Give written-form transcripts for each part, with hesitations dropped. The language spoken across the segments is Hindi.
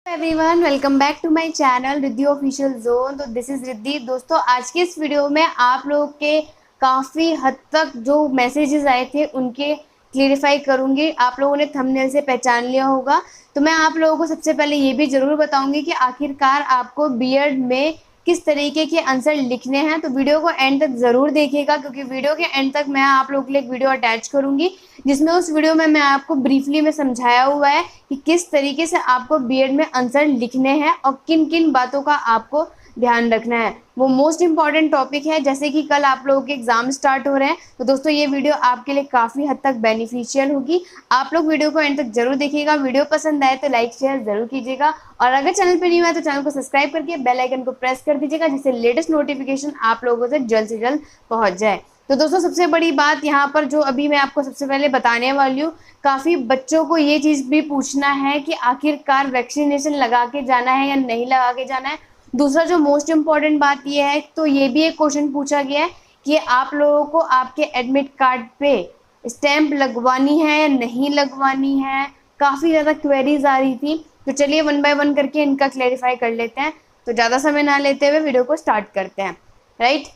Everyone, welcome back to my channel Riddhi official zone. तो दिस इज रिद्धि। दोस्तों, आज के इस वीडियो में आप लोग के काफ़ी हद तक जो मैसेजेस आए थे उनके क्लियरिफाई करूंगी। आप लोगों ने थंबनेल से पहचान लिया होगा। तो मैं आप लोगों को सबसे पहले ये भी ज़रूर बताऊंगी कि आखिरकार आपको बीएड में किस तरीके के आंसर लिखने हैं। तो वीडियो को एंड तक ज़रूर देखिएगा, क्योंकि वीडियो के एंड तक मैं आप लोगों के लिए एक वीडियो अटैच करूंगी जिसमें उस वीडियो में मैं आपको ब्रीफली में समझाया हुआ है कि किस तरीके से आपको बीएड में आंसर लिखने हैं और किन किन बातों का आपको ध्यान रखना है। वो मोस्ट इंपॉर्टेंट टॉपिक है। जैसे कि कल आप लोगों के एग्जाम स्टार्ट हो रहे हैं, तो दोस्तों ये वीडियो आपके लिए काफ़ी हद तक बेनिफिशियल होगी। आप लोग वीडियो को एंड तक जरूर देखिएगा। वीडियो पसंद आए तो लाइक शेयर जरूर कीजिएगा, और अगर चैनल पर न्यू है तो चैनल को सब्सक्राइब करके बेल आइकन को प्रेस कर दीजिएगा, जिससे लेटेस्ट नोटिफिकेशन आप लोगों से जल्द पहुंच जाए। तो दोस्तों, सबसे बड़ी बात यहाँ पर जो अभी मैं आपको सबसे पहले बताने वाली हूँ, काफ़ी बच्चों को ये चीज़ भी पूछना है कि आखिरकार वैक्सीनेशन लगा के जाना है या नहीं लगा के जाना है। दूसरा जो मोस्ट इम्पॉर्टेंट बात ये है, तो ये भी एक क्वेश्चन पूछा गया है कि आप लोगों को आपके एडमिट कार्ड पे स्टैंप लगवानी है या नहीं लगवानी है। काफ़ी ज़्यादा क्वेरीज आ रही थी, तो चलिए वन बाय वन करके इनका क्लेरिफाई कर लेते हैं। तो ज़्यादा समय ना लेते हुए वीडियो को स्टार्ट करते हैं। राइट,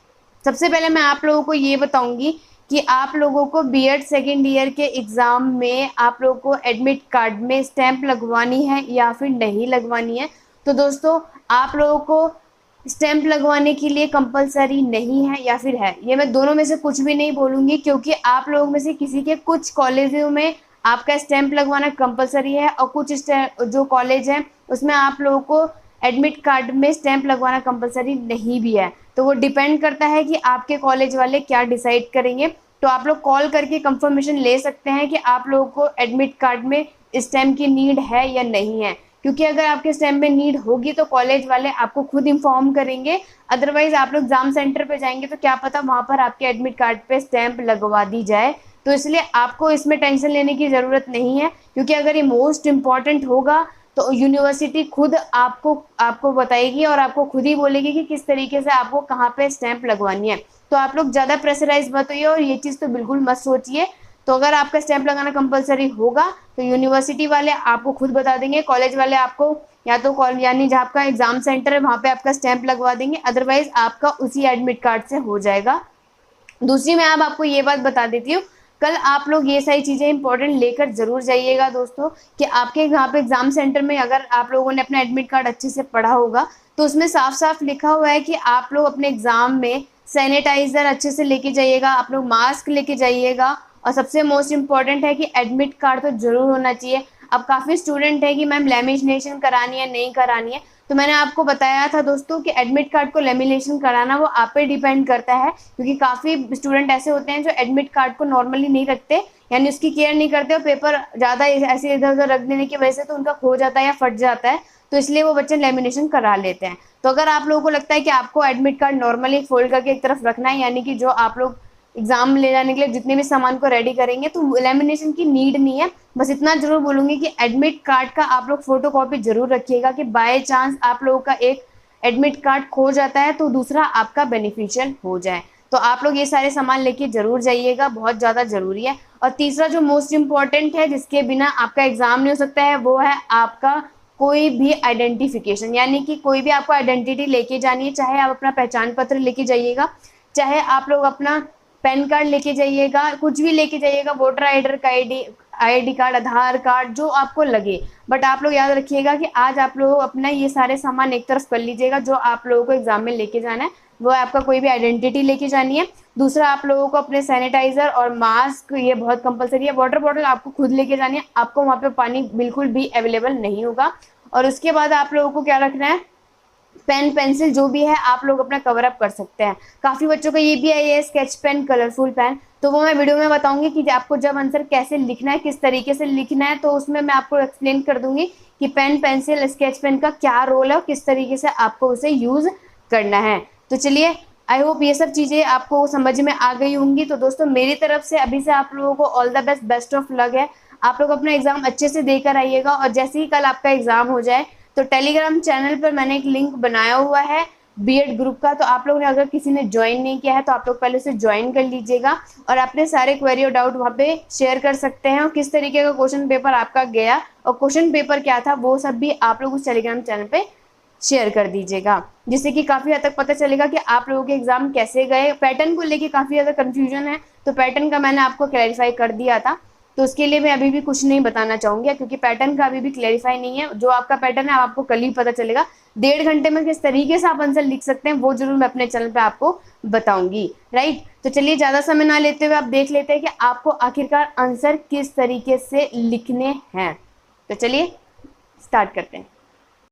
सबसे पहले मैं आप लोगों को ये बताऊंगी कि आप लोगों को बीएड सेकेंड ईयर के एग्ज़ाम में आप लोगों को एडमिट कार्ड में स्टैंप लगवानी है या फिर नहीं लगवानी है। तो दोस्तों, आप लोगों को स्टैंप लगवाने के लिए कंपलसरी नहीं है या फिर है, ये मैं दोनों में से कुछ भी नहीं बोलूँगी, क्योंकि आप लोगों में से किसी के कुछ कॉलेजों में आपका स्टैंप लगवाना कंपलसरी है और कुछ जो कॉलेज हैं उसमें आप लोगों को एडमिट कार्ड में स्टैंप लगवाना कंपलसरी नहीं भी है। तो वो डिपेंड करता है कि आपके कॉलेज वाले क्या डिसाइड करेंगे। तो आप लोग कॉल करके कंफर्मेशन ले सकते हैं कि आप लोगों को एडमिट कार्ड में स्टैंप की नीड है या नहीं है, क्योंकि अगर आपके स्टैंप में नीड होगी तो कॉलेज वाले आपको खुद इन्फॉर्म करेंगे। अदरवाइज आप लोग एग्जाम सेंटर पे जाएंगे तो क्या पता वहाँ पर आपके एडमिट कार्ड पे स्टैंप लगवा दी जाए। तो इसलिए आपको इसमें टेंशन लेने की ज़रूरत नहीं है, क्योंकि अगर ये मोस्ट इम्पॉर्टेंट होगा तो यूनिवर्सिटी खुद आपको आपको बताएगी और आपको खुद ही बोलेगी कि किस तरीके से आपको कहाँ पे स्टैंप लगवानी है। तो आप लोग ज़्यादा प्रेशराइज मत होइए और ये चीज़ तो बिल्कुल मत सोचिए। तो अगर आपका स्टैंप लगाना कंपलसरी होगा तो यूनिवर्सिटी वाले आपको खुद बता देंगे, कॉलेज वाले आपको या तो कॉल यानी जहाँ आपका एग्जाम सेंटर है वहाँ पे आपका स्टैंप लगवा देंगे। अदरवाइज आपका उसी एडमिट कार्ड से हो जाएगा। दूसरी मैं अब आपको ये बात बता देती हूँ, कल आप लोग ये सारी चीज़ें इंपॉर्टेंट लेकर जरूर जाइएगा दोस्तों, कि आपके यहाँ पे एग्जाम सेंटर में अगर आप लोगों ने अपना एडमिट कार्ड अच्छे से पढ़ा होगा तो उसमें साफ साफ लिखा हुआ है कि आप लोग अपने एग्जाम में सैनिटाइजर अच्छे से लेके जाइएगा, आप लोग मास्क लेके जाइएगा, और सबसे मोस्ट इम्पॉर्टेंट है कि एडमिट कार्ड तो जरूर होना चाहिए। अब काफ़ी स्टूडेंट है कि मैम लेमिनेशन करानी है नहीं करानी है, तो मैंने आपको बताया था दोस्तों कि एडमिट कार्ड को लेमिनेशन कराना वो आप पे डिपेंड करता है, क्योंकि काफ़ी स्टूडेंट ऐसे होते हैं जो एडमिट कार्ड को नॉर्मली नहीं रखते, यानी उसकी केयर नहीं करते और पेपर ज़्यादा ऐसे इधर उधर रख देने की वजह से तो उनका खो जाता है या फट जाता है, तो इसलिए वो बच्चे लेमिनेशन करा लेते हैं। तो अगर आप लोगों को लगता है कि आपको एडमिट कार्ड नॉर्मली फोल्ड करके एक तरफ रखना है, यानी कि जो आप लोग एग्जाम ले जाने के लिए जितने भी सामान को रेडी करेंगे, तो लेमिनेशन की नीड नहीं है। बस इतना जरूर बोलूँगी कि एडमिट कार्ड का आप लोग फोटो कॉपी जरूर रखिएगा, कि बाय चांस आप लोगों का एक एडमिट कार्ड खो जाता है तो दूसरा आपका बेनिफिशियल हो जाए। तो आप लोग ये सारे सामान लेके जरूर जाइएगा, बहुत ज़्यादा ज़रूरी है। और तीसरा जो मोस्ट इम्पॉर्टेंट है, जिसके बिना आपका एग्ज़ाम नहीं हो सकता है, वो है आपका कोई भी आइडेंटिफिकेशन, यानी कि कोई भी आपको आइडेंटिटी लेके जानी है। चाहे आप अपना पहचान पत्र लेके जाइएगा, चाहे आप लोग अपना पैन कार्ड लेके जाइएगा, कुछ भी लेके जाइएगा, वोटर आईडी कार्ड, आधार कार्ड, जो आपको लगे। बट आप लोग याद रखिएगा कि आज आप लोग अपना ये सारे सामान एक तरफ कर लीजिएगा। जो आप लोगों को एग्जाम में लेके जाना है वो आपका कोई भी आइडेंटिटी लेके जानी है। दूसरा, आप लोगों को अपने सैनिटाइजर और मास्क, ये बहुत कंपलसरी है। वाटर बॉटल आपको खुद लेके जानी है, आपको वहाँ पे पानी बिल्कुल भी अवेलेबल नहीं होगा। और उसके बाद आप लोगों को क्या रखना है, पेन पेंसिल जो भी है आप लोग अपना कवर अप कर सकते हैं। काफ़ी बच्चों का ये भी है, ये स्केच पेन, कलरफुल पेन, तो वो मैं वीडियो में बताऊंगी कि आपको जब आंसर कैसे लिखना है, किस तरीके से लिखना है, तो उसमें मैं आपको एक्सप्लेन कर दूंगी कि पेन पेंसिल स्केच पेन का क्या रोल है और किस तरीके से आपको उसे यूज़ करना है। तो चलिए, आई होप ये सब चीज़ें आपको समझ में आ गई होंगी। तो दोस्तों, मेरी तरफ से अभी से आप लोगों को all the best, best of luck है। आप लोग अपना एग्जाम अच्छे से देकर आइएगा, और जैसे ही कल आपका एग्जाम हो जाए तो टेलीग्राम चैनल पर मैंने एक लिंक बनाया हुआ है बीएड ग्रुप का, तो आप लोग ने अगर किसी ने ज्वाइन नहीं किया है तो आप लोग पहले उसे ज्वाइन कर लीजिएगा, और अपने सारे क्वेरी और डाउट वहाँ पे शेयर कर सकते हैं, और किस तरीके का क्वेश्चन पेपर आपका गया और क्वेश्चन पेपर क्या था वो सब भी आप लोग उस टेलीग्राम चैनल पे शेयर कर दीजिएगा, जिससे कि काफ़ी हद तक पता चलेगा कि आप लोगों के एग्जाम कैसे गए। पैटर्न को लेके काफ़ी ज़्यादा कंफ्यूजन है, तो पैटर्न का मैंने आपको क्लैरिफाई कर दिया था, तो उसके लिए मैं अभी भी कुछ नहीं बताना चाहूँगी, क्योंकि पैटर्न का अभी भी क्लैरिफाई नहीं है। जो आपका पैटर्न है आपको कल ही पता चलेगा। 1.5 घंटे में किस तरीके से आप आंसर लिख सकते हैं वो जरूर मैं अपने चैनल पे आपको बताऊंगी, राइट। तो चलिए ज़्यादा समय ना लेते हुए आप देख लेते हैं कि आपको आखिरकार आंसर किस तरीके से लिखने हैं। तो चलिए स्टार्ट करते हैं।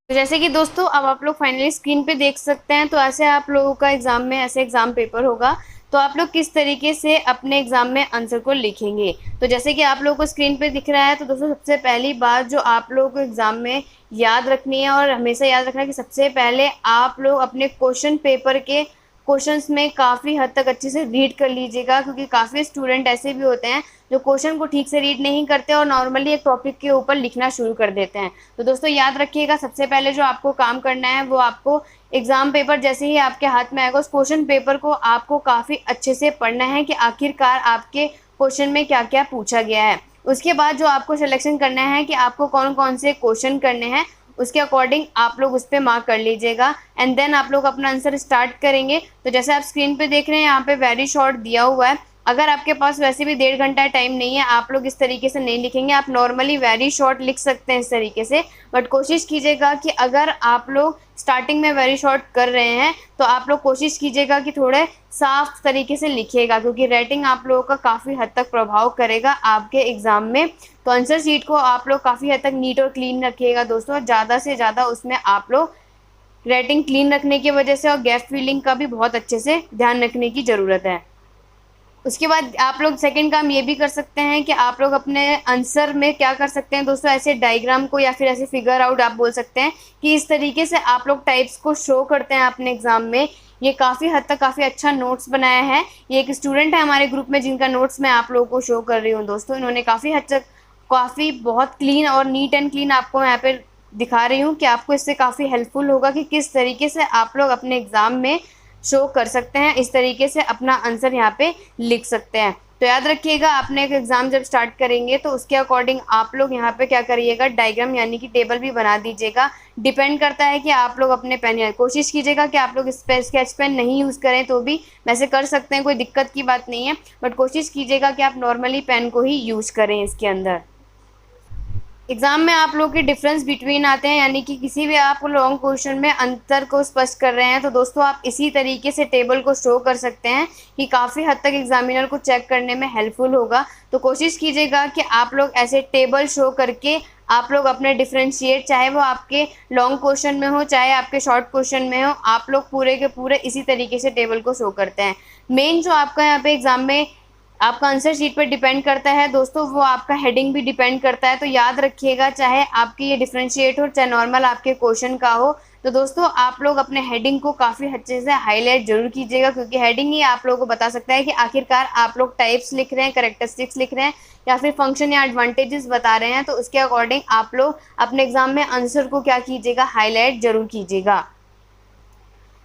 तो जैसे कि दोस्तों अब आप लोग फाइनली स्क्रीन पे देख सकते हैं, तो ऐसे आप लोगों का एग्जाम में ऐसे एग्जाम पेपर होगा। तो आप लोग किस तरीके से अपने एग्जाम में आंसर को लिखेंगे, तो जैसे कि आप लोगों को स्क्रीन पे दिख रहा है, तो दोस्तों सबसे पहली बात जो आप लोगों को एग्जाम में याद रखनी है और हमेशा याद रखना है कि सबसे पहले आप लोग अपने क्वेश्चन पेपर के क्वेश्चंस में काफ़ी हद तक अच्छे से रीड कर लीजिएगा, क्योंकि काफ़ी स्टूडेंट ऐसे भी होते हैं जो क्वेश्चन को ठीक से रीड नहीं करते और नॉर्मली एक टॉपिक के ऊपर लिखना शुरू कर देते हैं। तो दोस्तों याद रखिएगा, सबसे पहले जो आपको काम करना है वो आपको एग्जाम पेपर जैसे ही आपके हाथ में आएगा उस क्वेश्चन पेपर को आपको काफ़ी अच्छे से पढ़ना है कि आखिरकार आपके क्वेश्चन में क्या क्या पूछा गया है। उसके बाद जो आपको सिलेक्शन करना है कि आपको कौन कौन से क्वेश्चन करने हैं, उसके अकॉर्डिंग आप लोग उस पर मार्क कर लीजिएगा एंड देन आप लोग अपना आंसर स्टार्ट करेंगे। तो जैसे आप स्क्रीन पे देख रहे हैं यहाँ पे वेरी शॉर्ट दिया हुआ है। अगर आपके पास वैसे भी 1.5 घंटा टाइम नहीं है, आप लोग इस तरीके से नहीं लिखेंगे, आप नॉर्मली वेरी शॉर्ट लिख सकते हैं इस तरीके से, बट कोशिश कीजिएगा कि अगर आप लोग स्टार्टिंग में वेरी शॉर्ट कर रहे हैं तो आप लोग कोशिश कीजिएगा कि थोड़े साफ तरीके से लिखिएगा, क्योंकि राइटिंग आप लोगों का काफ़ी हद तक प्रभाव करेगा आपके एग्ज़ाम में। तो आंसर शीट को आप लोग काफ़ी हद तक नीट और क्लीन रखिएगा दोस्तों, ज़्यादा से ज़्यादा उसमें आप लोग राइटिंग क्लीन रखने की वजह से और गैप फिलिंग का भी बहुत अच्छे से ध्यान रखने की ज़रूरत है। उसके बाद आप लोग सेकंड काम ये भी कर सकते हैं कि आप लोग अपने आंसर में क्या कर सकते हैं दोस्तों, ऐसे डायग्राम को या फिर ऐसे फिगर आउट आप बोल सकते हैं कि इस तरीके से आप लोग टाइप्स को शो करते हैं अपने एग्जाम में। ये काफ़ी हद तक काफ़ी अच्छा नोट्स बनाया है। ये एक स्टूडेंट है हमारे ग्रुप में जिनका नोट्स मैं आप लोगों को शो कर रही हूँ दोस्तों। इन्होंने काफ़ी हद तक काफ़ी बहुत क्लीन और नीट एंड क्लीन आपको यहाँ पे दिखा रही हूँ कि आपको इससे काफ़ी हेल्पफुल होगा कि किस तरीके से आप लोग अपने एग्ज़ाम में शो कर सकते हैं, इस तरीके से अपना आंसर यहाँ पे लिख सकते हैं। तो याद रखिएगा, आपने एक एग्ज़ाम जब स्टार्ट करेंगे तो उसके अकॉर्डिंग आप लोग यहाँ पे क्या करिएगा, डायग्राम यानी कि टेबल भी बना दीजिएगा। डिपेंड करता है कि आप लोग अपने पेन या कोशिश कीजिएगा कि आप लोग इस पे स्केच पेन नहीं यूज़ करें, तो भी वैसे कर सकते हैं, कोई दिक्कत की बात नहीं है, बट कोशिश कीजिएगा कि आप नॉर्मली पेन को ही यूज़ करें इसके अंदर। एग्जाम में आप लोग के डिफरेंस बिटवीन आते हैं, यानी कि किसी भी आप लॉन्ग क्वेश्चन में अंतर को स्पष्ट कर रहे हैं, तो दोस्तों आप इसी तरीके से टेबल को शो कर सकते हैं कि काफ़ी हद तक एग्जामिनर को चेक करने में हेल्पफुल होगा। तो कोशिश कीजिएगा कि आप लोग ऐसे टेबल शो करके आप लोग अपने डिफ्रेंशिएट, चाहे वो आपके लॉन्ग क्वेश्चन में हो चाहे आपके शॉर्ट क्वेश्चन में हो, आप लोग पूरे के पूरे इसी तरीके से टेबल को शो करते हैं। मेन जो आपका यहाँ पे एग्जाम में आपका आंसर शीट पर डिपेंड करता है दोस्तों, वो आपका हेडिंग भी डिपेंड करता है। तो याद रखिएगा, चाहे आपकी ये डिफरेंशिएट हो चाहे नॉर्मल आपके क्वेश्चन का हो, तो दोस्तों आप लोग अपने हेडिंग को काफ़ी अच्छे से हाईलाइट जरूर कीजिएगा, क्योंकि हेडिंग ही आप लोगों को बता सकता है कि आखिरकार आप लोग टाइप्स लिख रहे हैं, कैरेक्टरिस्टिक्स लिख रहे हैं या फिर फंक्शन या एडवांटेजेस बता रहे हैं। तो उसके अकॉर्डिंग आप लोग अपने एग्जाम में आंसर को क्या कीजिएगा, हाईलाइट जरूर कीजिएगा।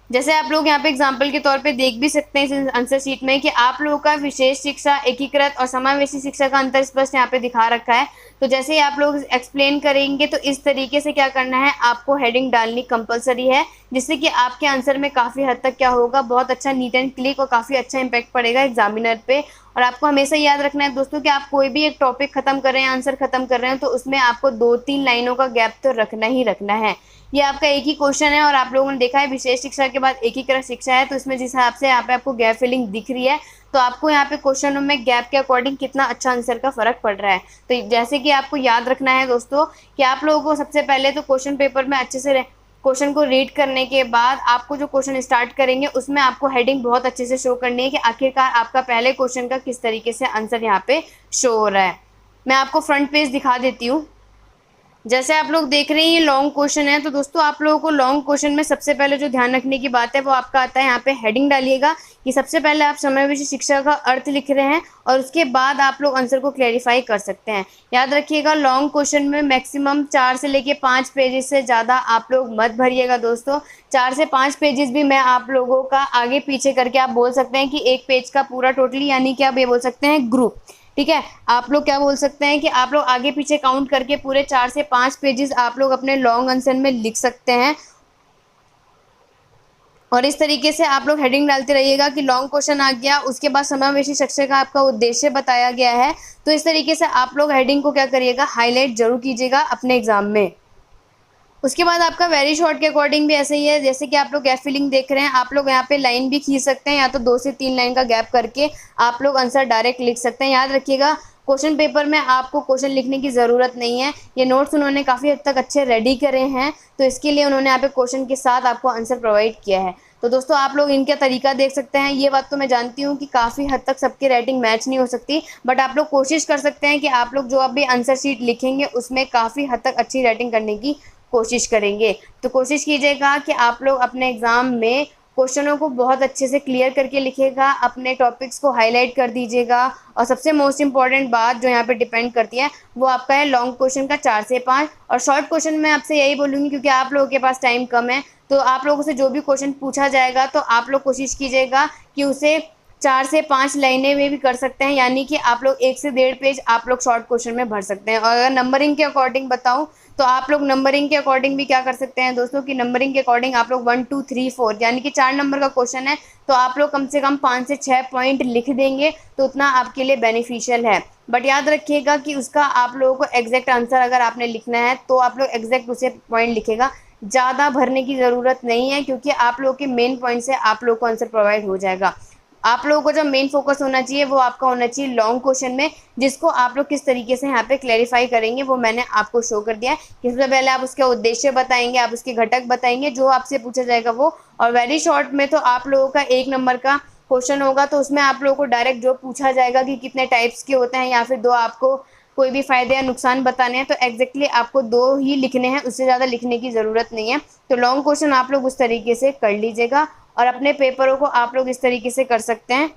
जैसे आप लोग यहाँ पे एग्जाम्पल के तौर पे देख भी सकते हैं इस आंसर शीट में कि आप लोगों का विशेष शिक्षा, एकीकृत और समावेशी शिक्षा का अंतर स्पष्ट यहाँ पे दिखा रखा है। तो जैसे ही आप लोग एक्सप्लेन करेंगे तो इस तरीके से क्या करना है, आपको हेडिंग डालनी कंपलसरी है, जिससे कि आपके आंसर में काफ़ी हद तक क्या होगा, बहुत अच्छा नीट एंड क्लिक और काफ़ी अच्छा इंपैक्ट पड़ेगा एग्जामिनर पे। और आपको हमेशा याद रखना है दोस्तों कि आप कोई भी एक टॉपिक खत्म कर रहे हैं, आंसर खत्म कर रहे हैं, तो उसमें आपको 2-3 लाइनों का गैप तो रखना ही रखना है। ये आपका एक ही क्वेश्चन है और आप लोगों ने देखा है विशेष शिक्षा के बाद एकीकृत शिक्षा है, तो इसमें जिस हिसाब से यहाँ पे आपको गैप फिलिंग दिख रही है, तो आपको यहाँ पे क्वेश्चनों में गैप के अकॉर्डिंग कितना अच्छा आंसर का फर्क पड़ रहा है। तो जैसे कि आपको याद रखना है दोस्तों कि आप लोगों को सबसे पहले तो क्वेश्चन पेपर में अच्छे से क्वेश्चन को रीड करने के बाद आपको जो क्वेश्चन स्टार्ट करेंगे उसमें आपको हेडिंग बहुत अच्छे से शो करनी है कि आखिरकार आपका पहले क्वेश्चन का किस तरीके से आंसर यहाँ पे शो हो रहा है। मैं आपको फ्रंट पेज दिखा देती हूँ। जैसे आप लोग देख रहे हैं ये लॉन्ग क्वेश्चन है, तो दोस्तों आप लोगों को लॉन्ग क्वेश्चन में सबसे पहले जो ध्यान रखने की बात है वो आपका आता है यहाँ पे हेडिंग डालिएगा कि सबसे पहले आप समावेशी शिक्षा का अर्थ लिख रहे हैं और उसके बाद आप लोग आंसर को क्लैरिफाई कर सकते हैं। याद रखिएगा, लॉन्ग क्वेश्चन में मैक्सिमम 4 से लेके 5 पेजेस से ज़्यादा आप लोग मत भरिएगा दोस्तों। 4 से 5 पेजेस भी मैं आप लोगों का आगे पीछे करके आप बोल सकते हैं कि एक पेज का पूरा टोटली, यानी कि आप ये बोल सकते हैं ग्रुप, ठीक है। आप लोग क्या बोल सकते हैं कि आप लोग आगे पीछे काउंट करके पूरे 4 से 5 पेजेस आप लोग अपने लॉन्ग आंसर में लिख सकते हैं। और इस तरीके से आप लोग हेडिंग डालते रहिएगा कि लॉन्ग क्वेश्चन आ गया, उसके बाद समावेशी कक्षा का आपका उद्देश्य बताया गया है। तो इस तरीके से आप लोग हेडिंग को क्या करिएगा, हाईलाइट जरूर कीजिएगा अपने एग्जाम में। उसके बाद आपका वेरी शॉर्ट के अकॉर्डिंग भी ऐसे ही है, जैसे कि आप लोग गैप फिलिंग देख रहे हैं, आप लोग यहाँ पे लाइन भी खींच सकते हैं, या तो 2 से 3 लाइन का गैप करके आप लोग आंसर डायरेक्ट लिख सकते हैं। याद रखिएगा क्वेश्चन पेपर में आपको क्वेश्चन लिखने की ज़रूरत नहीं है, ये नोट्स उन्होंने काफ़ी हद तक अच्छे रेडी करे हैं, तो इसके लिए उन्होंने यहाँ पे क्वेश्चन के साथ आपको आंसर प्रोवाइड किया है। तो दोस्तों आप लोग इनका तरीका देख सकते हैं। ये बात तो मैं जानती हूँ कि काफ़ी हद तक सबकी राइटिंग मैच नहीं हो सकती, बट आप लोग कोशिश कर सकते हैं कि आप लोग जो अभी आंसर शीट लिखेंगे उसमें काफ़ी हद तक अच्छी राइटिंग करने की कोशिश करेंगे। तो कोशिश कीजिएगा कि आप लोग अपने एग्ज़ाम में क्वेश्चनों को बहुत अच्छे से क्लियर करके लिखिएगा, अपने टॉपिक्स को हाईलाइट कर दीजिएगा। और सबसे मोस्ट इम्पॉर्टेंट बात जो यहाँ पे डिपेंड करती है वो आपका है लॉन्ग क्वेश्चन का 4 से 5, और शॉर्ट क्वेश्चन में आपसे यही बोलूँगी क्योंकि आप लोगों के पास टाइम कम है, तो आप लोगों से जो भी क्वेश्चन पूछा जाएगा तो आप लोग कोशिश कीजिएगा कि उसे 4 से 5 लाइनें में भी कर सकते हैं, यानी कि आप लोग 1 से 1.5 पेज आप लोग शॉर्ट क्वेश्चन में भर सकते हैं। और अगर नंबरिंग के अकॉर्डिंग बताऊं तो आप लोग नंबरिंग के अकॉर्डिंग भी क्या कर सकते हैं दोस्तों, कि नंबरिंग के अकॉर्डिंग आप लोग 1 2 3 4 यानी कि 4 नंबर का क्वेश्चन है तो आप लोग कम से कम 5 से 6 पॉइंट लिख देंगे, तो उतना आपके लिए बेनिफिशियल है। बट याद रखिएगा कि उसका आप लोगों को एग्जैक्ट आंसर अगर आपने लिखना है तो आप लोग एग्जैक्ट उसे पॉइंट लिखेगा, ज़्यादा भरने की ज़रूरत नहीं है, क्योंकि आप लोगों के मेन पॉइंट से आप लोग को आंसर प्रोवाइड हो जाएगा। आप लोगों को जो मेन फोकस होना चाहिए वो आपका होना चाहिए लॉन्ग क्वेश्चन में, जिसको आप लोग किस तरीके से यहाँ पे क्लैरिफाई करेंगे वो मैंने आपको शो कर दिया है। सबसे पहले आप उसका उद्देश्य बताएंगे, आप उसके घटक बताएंगे, जो आपसे पूछा जाएगा वो। और वेरी शॉर्ट में तो आप लोगों का 1 नंबर का क्वेश्चन होगा, तो उसमें आप लोगों को डायरेक्ट जो पूछा जाएगा कि कितने टाइप्स के होते हैं या फिर 2 आपको कोई भी फायदे या नुकसान बताने हैं, तो एग्जैक्टली आपको 2 ही लिखने हैं, उससे ज़्यादा लिखने की ज़रूरत नहीं है। तो लॉन्ग क्वेश्चन आप लोग उस तरीके से कर लीजिएगा, और अपने पेपरों को आप लोग इस तरीके से कर सकते हैं।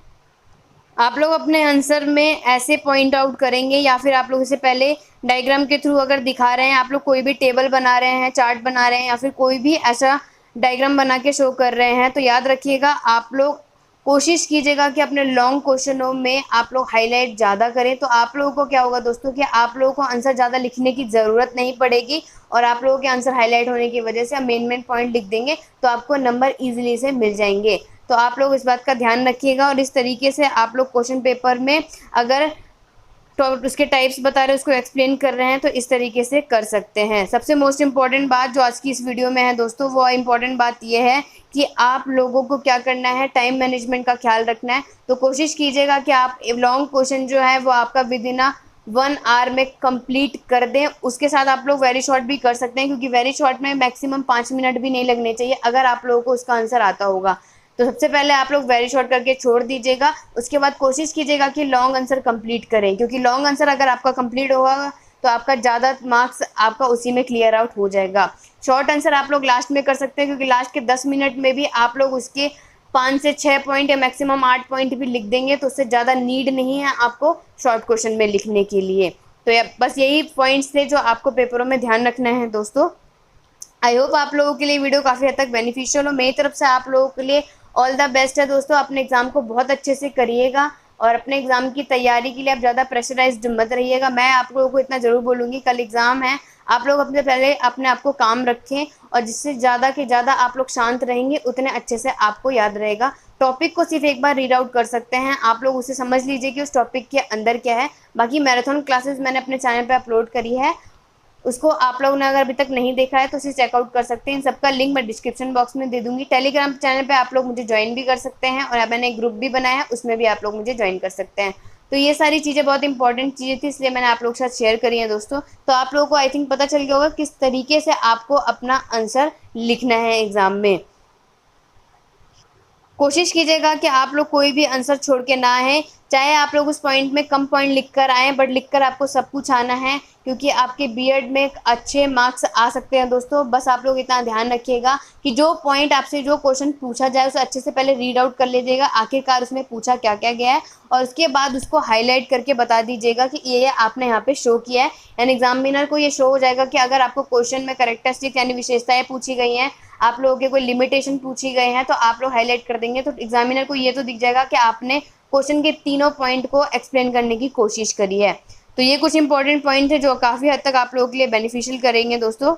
आप लोग अपने आंसर में ऐसे पॉइंट आउट करेंगे, या फिर आप लोग इसे पहले डायग्राम के थ्रू अगर दिखा रहे हैं, आप लोग कोई भी टेबल बना रहे हैं, चार्ट बना रहे हैं, या फिर कोई भी ऐसा डायग्राम बना के शो कर रहे हैं, तो याद रखिएगा आप लोग कोशिश कीजिएगा कि अपने लॉन्ग क्वेश्चनों में आप लोग हाईलाइट ज़्यादा करें। तो आप लोगों को क्या होगा दोस्तों कि आप लोगों को आंसर ज़्यादा लिखने की ज़रूरत नहीं पड़ेगी, और आप लोगों के आंसर हाईलाइट होने की वजह से मेन पॉइंट लिख देंगे तो आपको नंबर ईजिली से मिल जाएंगे। तो आप लोग इस बात का ध्यान रखिएगा, और इस तरीके से आप लोग क्वेश्चन पेपर में अगर तो उसके टाइप्स बता रहे हैं, उसको एक्सप्लेन कर रहे हैं, तो इस तरीके से कर सकते हैं। सबसे मोस्ट इम्पॉर्टेंट बात जो आज की इस वीडियो में है दोस्तों, वो इम्पॉर्टेंट बात ये है कि आप लोगों को क्या करना है, टाइम मैनेजमेंट का ख्याल रखना है। तो कोशिश कीजिएगा कि आप लॉन्ग क्वेश्चन जो है वो आपका विद इन 1 आवर में कंप्लीट कर दें। उसके साथ आप लोग वेरी शॉर्ट भी कर सकते हैं, क्योंकि वेरी शॉर्ट में मैक्सिमम 5 मिनट भी नहीं लगने चाहिए अगर आप लोगों को उसका आंसर आता होगा। तो सबसे पहले आप लोग वेरी शॉर्ट करके छोड़ दीजिएगा, उसके बाद कोशिश कीजिएगा कि लॉन्ग आंसर कंप्लीट करें, क्योंकि लॉन्ग आंसर अगर आपका कंप्लीट होगा तो आपका ज़्यादा मार्क्स आपका उसी में क्लियर आउट हो जाएगा। शॉर्ट आंसर आप लोग लास्ट में कर सकते हैं, क्योंकि लास्ट के 10 मिनट में भी आप लोग उसके 5 से 6 पॉइंट या मैक्सिमम 8 पॉइंट भी लिख देंगे, तो उससे ज़्यादा नीड नहीं है आपको शॉर्ट क्वेश्चन में लिखने के लिए। तो बस यही पॉइंट्स थे जो आपको पेपरों में ध्यान रखना है दोस्तों। आई होप आप लोगों के लिए वीडियो काफ़ी हद तक बेनिफिशियल हो। मेरी तरफ से आप लोगों के लिए ऑल द बेस्ट है दोस्तों। अपने एग्ज़ाम को बहुत अच्छे से करिएगा, और अपने एग्ज़ाम की तैयारी के लिए आप ज़्यादा प्रेशराइज्ड मत रहिएगा। मैं आप लोगों को इतना ज़रूर बोलूँगी, कल एग्ज़ाम है, आप लोग अपने पहले अपने आप को काम रखें, और जिससे ज़्यादा के ज़्यादा आप लोग शांत रहेंगे उतने अच्छे से आपको याद रहेगा। टॉपिक को सिर्फ एक बार रीड आउट कर सकते हैं, आप लोग उसे समझ लीजिए कि उस टॉपिक के अंदर क्या है। बाकी मैराथन क्लासेस मैंने अपने चैनल पर अपलोड करी है, उसको आप लोगों ने अगर अभी तक नहीं देखा है तो उसे चेकआउट कर सकते हैं। इन सबका लिंक मैं डिस्क्रिप्शन बॉक्स में दे दूंगी। टेलीग्राम चैनल पे आप लोग मुझे ज्वाइन भी कर सकते हैं, और मैंने एक ग्रुप भी बनाया है, उसमें भी आप लोग मुझे ज्वाइन कर सकते हैं। तो ये सारी चीज़ें बहुत इंपॉर्टेंट चीज़ें थी, इसलिए मैंने आप लोगों के साथ शेयर करी है दोस्तों। तो आप लोगों को आई थिंक पता चल गया होगा किस तरीके से आपको अपना आंसर लिखना है एग्ज़ाम में। कोशिश कीजिएगा कि आप लोग कोई भी आंसर छोड़ के ना आए, चाहे आप लोग उस पॉइंट में कम पॉइंट लिख कर आएँ, बट लिख कर आपको सब कुछ आना है, क्योंकि आपके बीएड में अच्छे मार्क्स आ सकते हैं दोस्तों। बस आप लोग इतना ध्यान रखिएगा कि जो पॉइंट आपसे जो क्वेश्चन पूछा जाए उसे अच्छे से पहले रीड आउट कर लीजिएगा, आखिरकार उसमें पूछा क्या क्या गया है, और उसके बाद उसको हाईलाइट करके बता दीजिएगा कि ये आपने यहाँ पे शो किया है। यानी एग्जामिनर को ये शो हो जाएगा कि अगर आपको क्वेश्चन में कैरेक्टरिस्टिक यानी विशेषताएँ पूछी गई हैं, आप लोगों के कोई लिमिटेशन पूछी गए हैं, तो आप लोग हाईलाइट कर देंगे, तो एग्जामिनर को ये तो दिख जाएगा कि आपने क्वेश्चन के तीनों पॉइंट को एक्सप्लेन करने की कोशिश करी है। तो ये कुछ इंपॉर्टेंट पॉइंट है जो काफ़ी हद तक आप लोगों के लिए बेनिफिशियल करेंगे। दोस्तों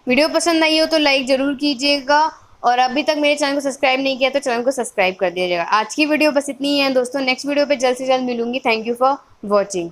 वीडियो पसंद आई हो तो लाइक ज़रूर कीजिएगा, और अभी तक मेरे चैनल को सब्सक्राइब नहीं किया तो चैनल को सब्सक्राइब कर दीजिएगा। आज की वीडियो बस इतनी ही है दोस्तों, नेक्स्ट वीडियो पे जल्द से जल्द मिलूंगी। Thank you for watching.